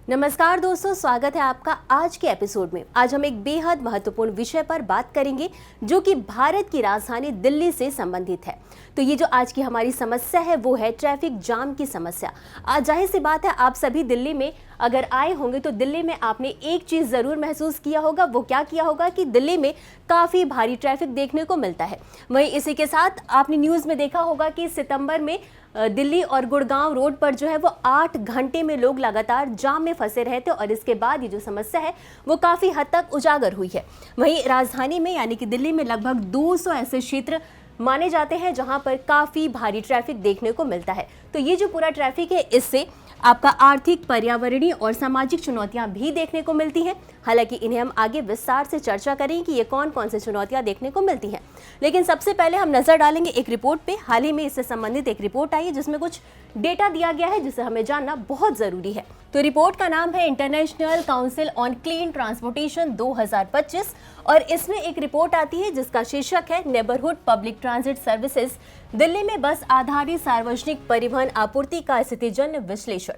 नमस्कार दोस्तों, स्वागत है आपका आज के एपिसोड में। आज हम एक बेहद महत्वपूर्ण विषय पर बात करेंगे जो कि भारत की राजधानी दिल्ली से संबंधित है। तो ये जो आज की हमारी समस्या है वो है ट्रैफिक जाम की समस्या। आज जाहिर सी बात है, आप सभी दिल्ली में अगर आए होंगे तो दिल्ली में आपने एक चीज़ ज़रूर महसूस किया होगा। वो क्या किया होगा कि दिल्ली में काफ़ी भारी ट्रैफिक देखने को मिलता है। वहीं इसी के साथ आपने न्यूज़ में देखा होगा कि सितंबर में दिल्ली और गुड़गांव रोड पर जो है वो 8 घंटे में लोग लगातार जाम में फंसे रहे थे और इसके बाद ये जो समस्या है वो काफ़ी हद तक उजागर हुई है। वहीं राजधानी में यानी कि दिल्ली में लगभग 200 ऐसे क्षेत्र माने जाते हैं जहां पर काफ़ी भारी ट्रैफिक देखने को मिलता है। तो ये जो पूरा ट्रैफिक है, इससे आपका आर्थिक, पर्यावरणीय और सामाजिक चुनौतियां भी देखने को मिलती हैं। हालांकि इन्हें हम आगे विस्तार से चर्चा करें कि ये कौन कौन से चुनौतियां देखने को मिलती हैं। लेकिन सबसे पहले हम नजर डालेंगे एक रिपोर्ट पे। हाल ही में इससे संबंधित एक रिपोर्ट आई है जिसमें कुछ डेटा दिया गया है जिसे हमें जानना बहुत जरूरी है। तो रिपोर्ट का नाम है international council on clean transportation 2025 और इसमें एक रिपोर्ट आती है जिसका शीर्षक है neighbourhood public transit services, Delhi में बस आधारित सार्वजनिक परिवहन आपूर्ति का स्थितिजन्य विश्लेषण।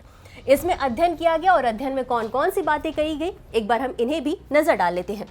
इसमें अध्ययन किया गया और अध्ययन में कौन कौन सी बातें कही गई, एक बार हम इन्हें भी नजर डाल लेते हैं।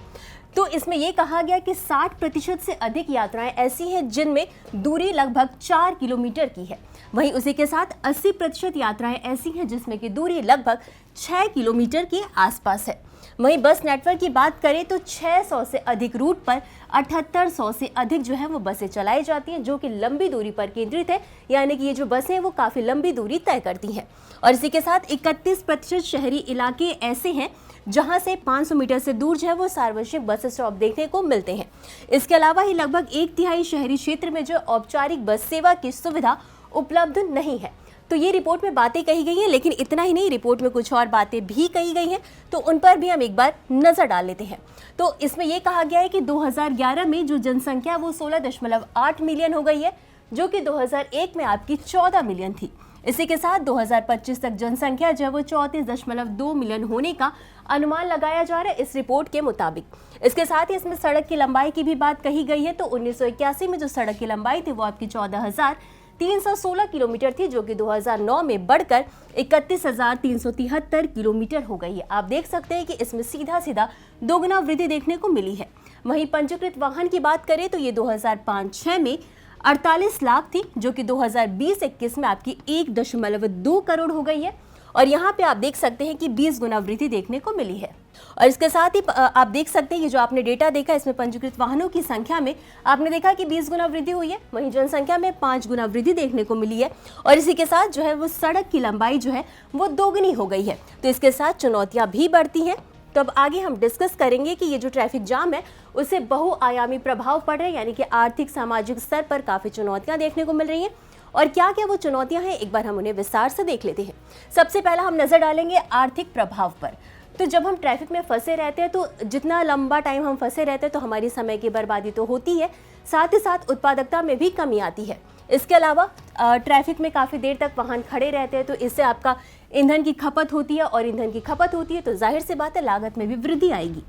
तो इसमें यह कहा गया कि 60% से अधिक यात्राएं ऐसी हैं जिनमें दूरी लगभग 4 किलोमीटर की है। वहीं उसी के साथ 80% यात्राएं ऐसी हैं जिसमें की दूरी लगभग 6 किलोमीटर के आसपास है। वहीं बस नेटवर्क की बात करें तो 600 से अधिक रूट पर 7800 से अधिक जो है वो बसें चलाई जाती हैं जो कि लंबी दूरी पर केंद्रित है, यानी कि ये जो बसें हैं वो काफ़ी लंबी दूरी तय करती हैं। और इसी के साथ 31% शहरी इलाके ऐसे हैं जहां से 500 मीटर से दूर जो है वो सार्वजनिक बस स्टॉप देखने को मिलते हैं। इसके अलावा ही लगभग 1/3 शहरी क्षेत्र में जो औपचारिक बस सेवा की सुविधा उपलब्ध नहीं है। तो ये रिपोर्ट में बातें कही गई हैं, लेकिन इतना ही नहीं, रिपोर्ट में कुछ और बातें भी कही गई हैं, तो उन पर भी हम एक बार नजर डाल लेते हैं। तो इसमें यह कहा गया है कि 2011 में जो जनसंख्या वो 16.8 मिलियन हो गई है, जो कि 2001 में आपकी 14 मिलियन थी। इसी के साथ 2025 तक जनसंख्या जो है वो 34.2 मिलियन होने का अनुमान लगाया जा रहा है इस रिपोर्ट के मुताबिक। इसके साथ ही इसमें सड़क की लंबाई की भी बात कही गई है। तो 1981 में जो सड़क की लंबाई थी वो आपकी 14,316 किलोमीटर थी, जो कि 2009 में बढ़कर 31,373 किलोमीटर हो गई है। आप देख सकते हैं कि इसमें सीधा सीधा दोगुना वृद्धि देखने को मिली है। वहीं पंजीकृत वाहन की बात करें तो ये 2005-06 में 48 लाख थी, जो कि 2020-21 में आपकी 1.2 करोड़ हो गई है। और यहाँ पे आप देख सकते हैं कि 20 गुना वृद्धि देखने को मिली है। और इसके साथ ही आप देख सकते हैं कि जो आपने डेटा देखा, इसमें पंजीकृत वाहनों की संख्या में आपने देखा कि 20 गुना वृद्धि हुई है, वहीं जनसंख्या में 5 गुना वृद्धि देखने को मिली है। और इसी के साथ जो है वो सड़क की लंबाई जो है वो दोगुनी हो गई है। तो इसके साथ चुनौतियाँ भी बढ़ती हैं। तो अब आगे हम डिस्कस करेंगे कि ये जो ट्रैफिक जाम है उससे बहुआयामी प्रभाव पड़ रहे हैं, यानी कि आर्थिक, सामाजिक स्तर पर काफ़ी चुनौतियाँ देखने को मिल रही हैं। और क्या क्या वो चुनौतियां हैं, एक बार हम उन्हें विस्तार से देख लेते हैं। सबसे पहला हम नजर डालेंगे आर्थिक प्रभाव पर। तो जब हम ट्रैफिक में फंसे रहते हैं तो जितना लंबा टाइम हम फंसे रहते हैं तो हमारी समय की बर्बादी तो होती है, साथ ही साथ उत्पादकता में भी कमी आती है। इसके अलावा ट्रैफिक में काफ़ी देर तक वाहन खड़े रहते हैं तो इससे आपका ईंधन की खपत होती है, और ईंधन की खपत होती है तो जाहिर सी बात है लागत में भी वृद्धि आएगी।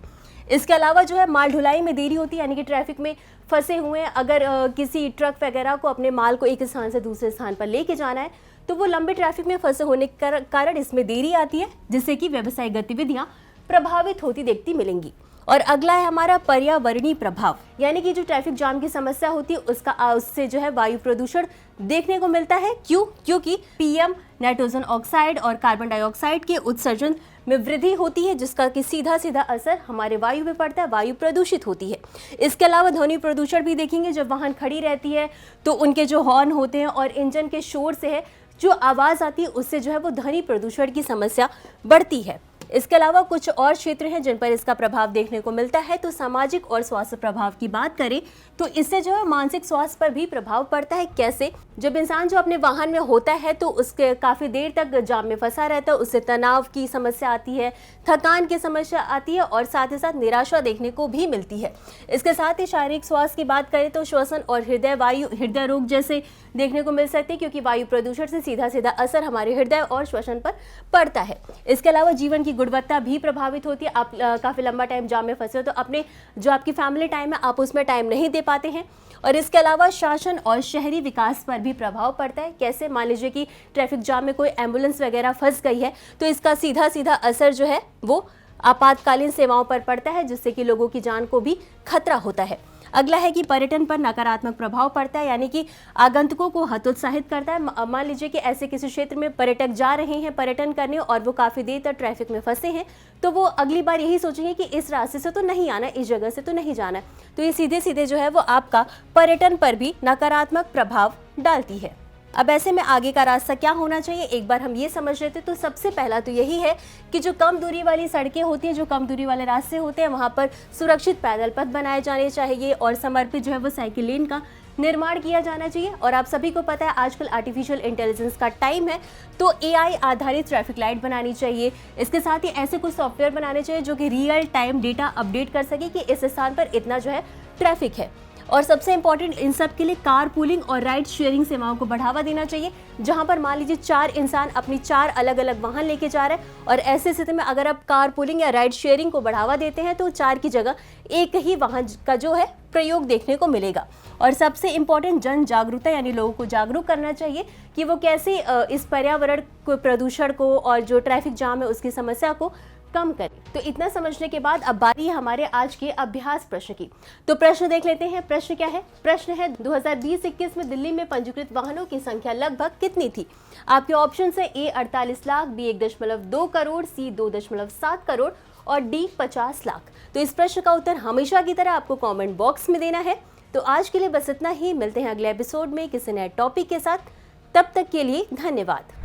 इसके अलावा जो है माल ढुलाई में देरी होती है, यानी कि ट्रैफिक में फंसे हुए हैं, अगर किसी ट्रक वगैरह को अपने माल को एक स्थान से दूसरे स्थान पर लेके जाना है तो वो लंबे ट्रैफिक में फंसे होने के कारण इसमें देरी आती है, जिससे कि व्यवसायिक गतिविधियां प्रभावित होती देखती मिलेंगी। और अगला है हमारा पर्यावरणीय प्रभाव, यानी कि जो ट्रैफिक जाम की समस्या होती है उससे जो है वायु प्रदूषण देखने को मिलता है। क्योंकि PM, नाइट्रोजन ऑक्साइड और कार्बन डाइऑक्साइड के उत्सर्जन में वृद्धि होती है, जिसका कि सीधा सीधा असर हमारे वायु पे पड़ता है, वायु प्रदूषित होती है। इसके अलावा ध्वनि प्रदूषण भी देखेंगे। जब वाहन खड़ी रहती है तो उनके जो हॉर्न होते हैं और इंजन के शोर से है जो आवाज़ आती है उससे जो है वो ध्वनि प्रदूषण की समस्या बढ़ती है। इसके अलावा कुछ और क्षेत्र हैं जिन पर इसका प्रभाव देखने को मिलता है। तो सामाजिक और स्वास्थ्य प्रभाव की बात करें तो इससे जो है मानसिक स्वास्थ्य पर भी प्रभाव पड़ता है। कैसे? जब इंसान जो अपने वाहन में होता है तो उसके काफ़ी देर तक जाम में फंसा रहता है, उससे तनाव की समस्या आती है, थकान की समस्या आती है और साथ ही साथ निराशा देखने को भी मिलती है। इसके साथ ही शारीरिक स्वास्थ्य की बात करें तो श्वसन और हृदय रोग जैसे देखने को मिल सकते हैं, क्योंकि वायु प्रदूषण से सीधा सीधा असर हमारे हृदय और श्वसन पर पड़ता है। इसके अलावा जीवन की गुणवत्ता भी प्रभावित होती है। आप काफ़ी लंबा टाइम जाम में फंसे हो तो अपने जो आपकी फैमिली टाइम है आप उसमें टाइम नहीं दे पाते हैं। और इसके अलावा शासन और शहरी विकास पर भी प्रभाव पड़ता है। कैसे? मान लीजिए कि ट्रैफिक जाम में कोई एम्बुलेंस वगैरह फंस गई है तो इसका सीधा सीधा असर जो है वो आपातकालीन सेवाओं पर पड़ता है, जिससे कि लोगों की जान को भी खतरा होता है। अगला है कि पर्यटन पर नकारात्मक प्रभाव पड़ता है, यानी कि आगंतुकों को हतोत्साहित करता है। मान लीजिए कि ऐसे किसी क्षेत्र में पर्यटक जा रहे हैं पर्यटन करने और वो काफ़ी देर तक ट्रैफिक में फंसे हैं, तो वो अगली बार यही सोचेंगे कि इस रास्ते से तो नहीं आना, इस जगह से तो नहीं जाना। तो ये सीधे सीधे जो है वो आपका पर्यटन पर भी नकारात्मक प्रभाव डालती है। अब ऐसे में आगे का रास्ता क्या होना चाहिए, एक बार हम ये समझ लेते तो सबसे पहला तो यही है कि जो कम दूरी वाली सड़कें होती हैं, जो कम दूरी वाले रास्ते होते हैं, वहाँ पर सुरक्षित पैदल पथ बनाए जाने चाहिए और समर्पित जो है वो साइकिल लेन का निर्माण किया जाना चाहिए। और आप सभी को पता है आजकल आर्टिफिशियल इंटेलिजेंस का टाइम है, तो AI आधारित ट्रैफिक लाइट बनानी चाहिए। इसके साथ ही ऐसे कुछ सॉफ्टवेयर बनाने चाहिए जो कि रियल टाइम डेटा अपडेट कर सके कि इस स्थान पर इतना जो है ट्रैफिक है। और सबसे इंपॉर्टेंट इन सब के लिए कार पूलिंग और राइड शेयरिंग सेवाओं को बढ़ावा देना चाहिए, जहां पर मान लीजिए 4 इंसान अपनी 4 अलग अलग वाहन लेके जा रहे हैं और ऐसे स्थिति में अगर आप कार पूलिंग या राइड शेयरिंग को बढ़ावा देते हैं तो 4 की जगह एक ही वाहन का जो है प्रयोग देखने को मिलेगा। और सबसे इंपॉर्टेंट जन जागरूकता, यानी लोगों को जागरूक करना चाहिए कि वो कैसे इस पर्यावरण को, प्रदूषण को और जो ट्रैफिक जाम है उसकी समस्या को कम करें। तो इतना समझने के बाद अब बारी है हमारे आज के अभ्यास प्रश्न की। तो प्रश्न देख लेते हैं। प्रश्न क्या है? प्रश्न है 2020-21 में दिल्ली में पंजीकृत वाहनों की संख्या लगभग कितनी थी? आपके ऑप्शन है A 48 lakh, B 1.2 crore, C 2.7 crore और D 50 लाख। तो इस प्रश्न का उत्तर हमेशा की तरह आपको कॉमेंट बॉक्स में देना है। तो आज के लिए बस इतना ही। मिलते हैं अगले एपिसोड में किसी नए टॉपिक के साथ। तब तक के लिए धन्यवाद।